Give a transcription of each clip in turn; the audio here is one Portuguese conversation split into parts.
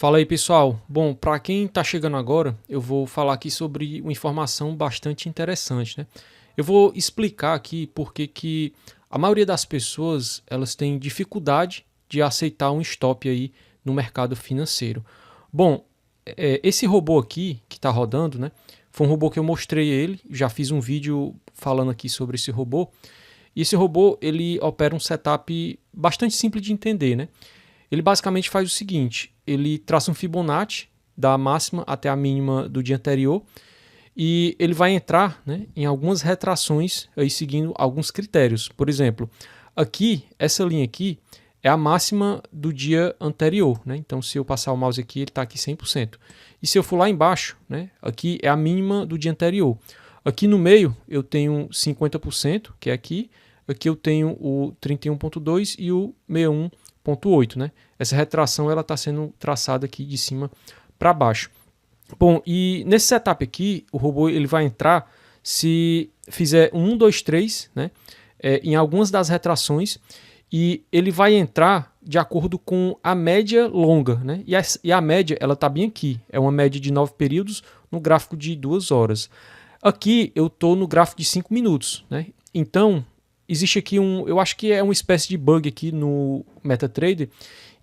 Fala aí, pessoal. Bom, para quem está chegando agora, eu vou falar aqui sobre uma informação bastante interessante, né? Eu vou explicar aqui porque que a maioria das pessoas elas têm dificuldade de aceitar um stop aí no mercado financeiro. Bom, esse robô aqui que está rodando, né? Foi um robô que eu mostrei ele, já fiz um vídeo falando aqui sobre esse robô. E esse robô ele opera um setup bastante simples de entender, né? Ele basicamente faz o seguinte, ele traça um Fibonacci da máxima até a mínima do dia anterior e ele vai entrar, né, em algumas retrações aí seguindo alguns critérios. Por exemplo, aqui, essa linha aqui é a máxima do dia anterior, né? Então se eu passar o mouse aqui, ele está aqui 100%. E se eu for lá embaixo, né, aqui é a mínima do dia anterior. Aqui no meio eu tenho 50%, que é aqui. Aqui eu tenho o 31.2 e o 61.8, né? Essa retração ela está sendo traçada aqui de cima para baixo. Bom, e nesse setup aqui, o robô ele vai entrar se fizer 1, 2, 3, né? Em algumas das retrações, e ele vai entrar de acordo com a média longa, né? E a média ela está bem aqui, é uma média de 9 períodos no gráfico de 2 horas. Aqui eu estou no gráfico de 5 minutos, né? Então, existe aqui eu acho que é uma espécie de bug aqui no MetaTrader,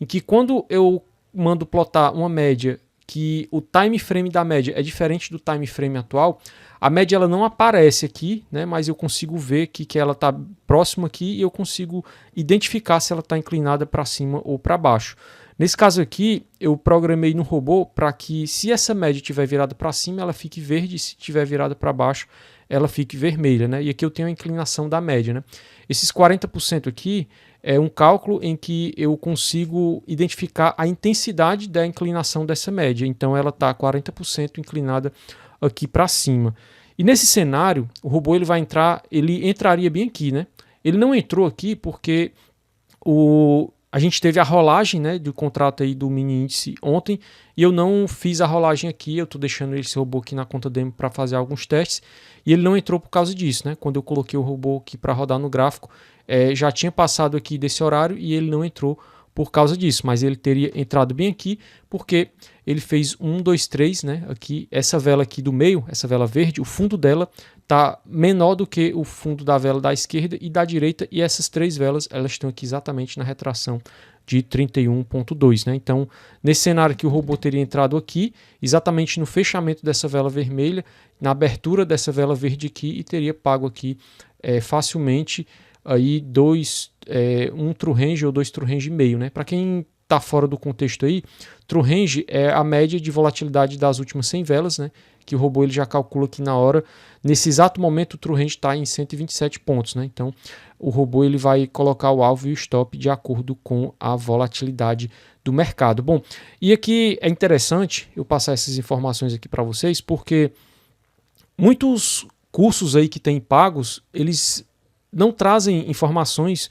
em que quando eu mando plotar uma média que o time frame da média é diferente do time frame atual, a média ela não aparece aqui, né, mas eu consigo ver que ela está próxima aqui e eu consigo identificar se ela está inclinada para cima ou para baixo. Nesse caso aqui, eu programei no robô para que se essa média estiver virada para cima, ela fique verde, se estiver virada para baixo, ela fique vermelha, né? E aqui eu tenho a inclinação da média, né? Esses 40% aqui é um cálculo em que eu consigo identificar a intensidade da inclinação dessa média. Então ela está 40% inclinada aqui para cima. E nesse cenário, o robô ele entraria bem aqui, né? Ele não entrou aqui porque a gente teve a rolagem, né, do contrato aí do mini índice ontem e eu não fiz a rolagem aqui, eu estou deixando esse robô aqui na conta demo para fazer alguns testes e ele não entrou por causa disso, né? Quando eu coloquei o robô aqui para rodar no gráfico, já tinha passado aqui desse horário e ele não entrou por causa disso, mas ele teria entrado bem aqui porque ele fez 1, 2, 3, né? Aqui, essa vela aqui do meio, essa vela verde, o fundo dela está menor do que o fundo da vela da esquerda e da direita, e essas três velas elas estão aqui exatamente na retração de 31.2, né? Então, nesse cenário aqui, o robô teria entrado aqui, exatamente no fechamento dessa vela vermelha, na abertura dessa vela verde aqui, e teria pago aqui facilmente aí um true range ou 2 true range e meio, né? Para quem está fora do contexto aí, true range é a média de volatilidade das últimas 100 velas, né? Que o robô ele já calcula aqui na hora. Nesse exato momento o true range está em 127 pontos, né? Então o robô ele vai colocar o alvo e o stop de acordo com a volatilidade do mercado. Bom, e aqui é interessante eu passar essas informações aqui para vocês, porque muitos cursos aí que tem pagos, eles não trazem informações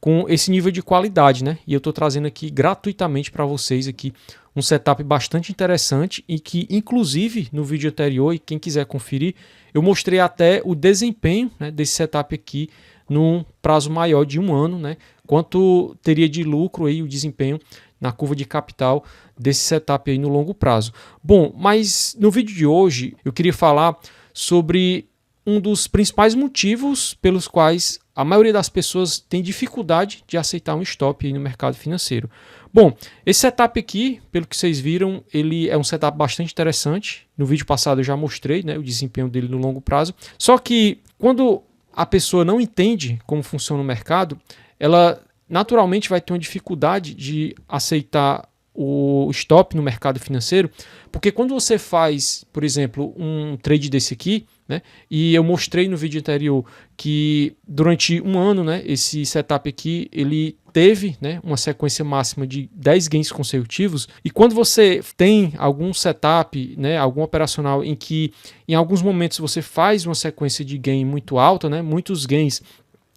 com esse nível de qualidade, né? E eu estou trazendo aqui gratuitamente para vocês aqui um setup bastante interessante e que, inclusive, no vídeo anterior, e quem quiser conferir, eu mostrei até o desempenho, né, desse setup aqui num prazo maior de 1 ano, né? Quanto teria de lucro aí o desempenho na curva de capital desse setup aí no longo prazo. Bom, mas no vídeo de hoje eu queria falar sobre um dos principais motivos pelos quais a maioria das pessoas tem dificuldade de aceitar um stop aí no mercado financeiro. Bom, esse setup aqui, pelo que vocês viram, ele é um setup bastante interessante. No vídeo passado eu já mostrei, né, o desempenho dele no longo prazo. Só que quando a pessoa não entende como funciona o mercado, ela naturalmente vai ter uma dificuldade de aceitar o stop no mercado financeiro, porque quando você faz, por exemplo, um trade desse aqui, né, e eu mostrei no vídeo anterior que durante 1 ano, né, esse setup aqui ele teve, né, uma sequência máxima de 10 gains consecutivos, e quando você tem algum setup, né, algum operacional em que em alguns momentos você faz uma sequência de gain muito alta, né, muitos gains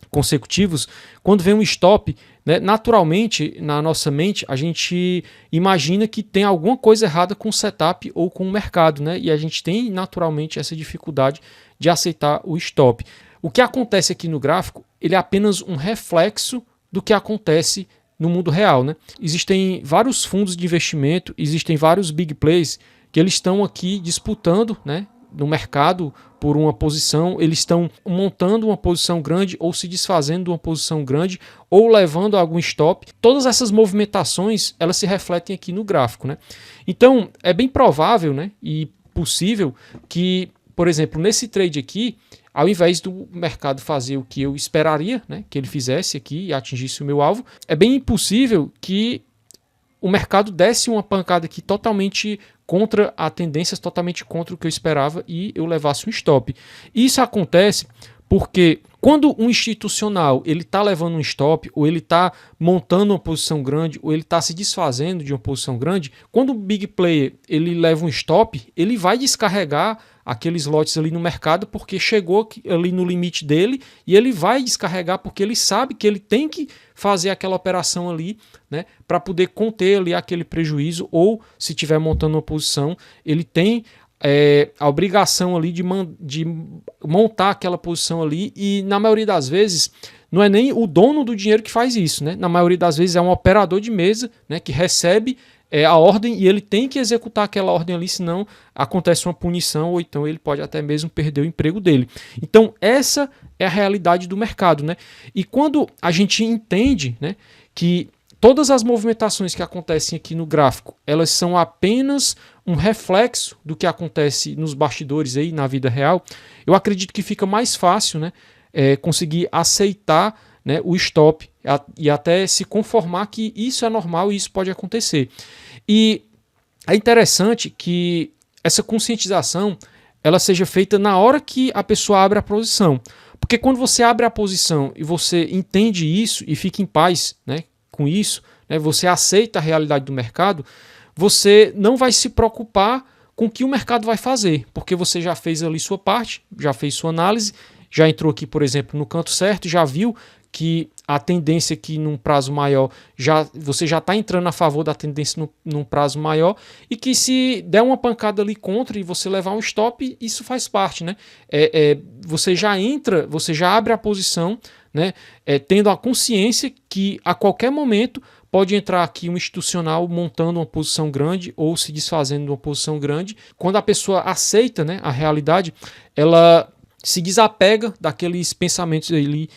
consecutivos, quando vem um stop, né, naturalmente na nossa mente a gente imagina que tem alguma coisa errada com o setup ou com o mercado, né, e a gente tem naturalmente essa dificuldade de aceitar o stop. O que acontece aqui no gráfico, ele é apenas um reflexo do que acontece no mundo real, né? Existem vários fundos de investimento, existem vários big players que eles estão aqui disputando, né, no mercado por uma posição, eles estão montando uma posição grande ou se desfazendo de uma posição grande ou levando a algum stop. Todas essas movimentações, elas se refletem aqui no gráfico, né? Então, é bem provável, né, e possível que, por exemplo, nesse trade aqui, ao invés do mercado fazer o que eu esperaria, né, que ele fizesse aqui e atingisse o meu alvo, é bem impossível que o mercado desse uma pancada aqui totalmente contra a tendência, totalmente contra o que eu esperava e eu levasse um stop. Isso acontece porque quando um institucional ele está levando um stop, ou ele está montando uma posição grande, ou ele está se desfazendo de uma posição grande, quando o big player ele leva um stop, ele vai descarregar aqueles lotes ali no mercado porque chegou ali no limite dele e ele vai descarregar porque ele sabe que ele tem que fazer aquela operação ali, né, para poder conter ali aquele prejuízo, ou se estiver montando uma posição, ele tem a obrigação ali de montar aquela posição ali, e na maioria das vezes não é nem o dono do dinheiro que faz isso, né? Na maioria das vezes é um operador de mesa, né, que recebe a ordem e ele tem que executar aquela ordem ali, senão acontece uma punição ou então ele pode até mesmo perder o emprego dele. Então essa é a realidade do mercado, né? E quando a gente entende, né, que todas as movimentações que acontecem aqui no gráfico, elas são apenas um reflexo do que acontece nos bastidores aí na vida real, eu acredito que fica mais fácil, né, conseguir aceitar, né, o stop e até se conformar que isso é normal e isso pode acontecer. E é interessante que essa conscientização ela seja feita na hora que a pessoa abre a posição. Porque quando você abre a posição e você entende isso e fica em paz, né, com isso, né, você aceita a realidade do mercado, você não vai se preocupar com o que o mercado vai fazer, porque você já fez ali sua parte, já fez sua análise, já entrou aqui, por exemplo, no canto certo, já viu que a tendência aqui num prazo maior, você já está entrando a favor da tendência num prazo maior, e que se der uma pancada ali contra e você levar um stop, isso faz parte, né? Você já entra, você já abre a posição, né, tendo a consciência que a qualquer momento pode entrar aqui um institucional montando uma posição grande ou se desfazendo de uma posição grande. Quando a pessoa aceita, né, a realidade, ela se desapega daqueles pensamentos ali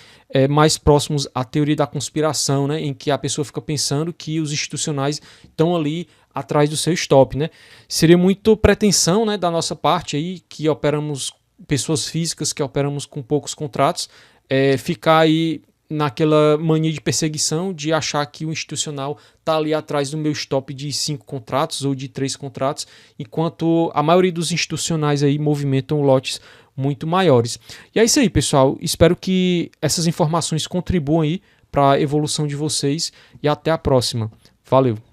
mais próximos à teoria da conspiração, né, em que a pessoa fica pensando que os institucionais estão ali atrás do seu stop, né? Seria muito pretensão, né, da nossa parte aí, que operamos, pessoas físicas que operamos com poucos contratos, ficar aí naquela mania de perseguição de achar que o institucional está ali atrás do meu stop de 5 contratos ou de 3 contratos, enquanto a maioria dos institucionais aí movimentam lotes muito maiores. E é isso aí, pessoal. Espero que essas informações contribuam aí para a evolução de vocês e até a próxima. Valeu!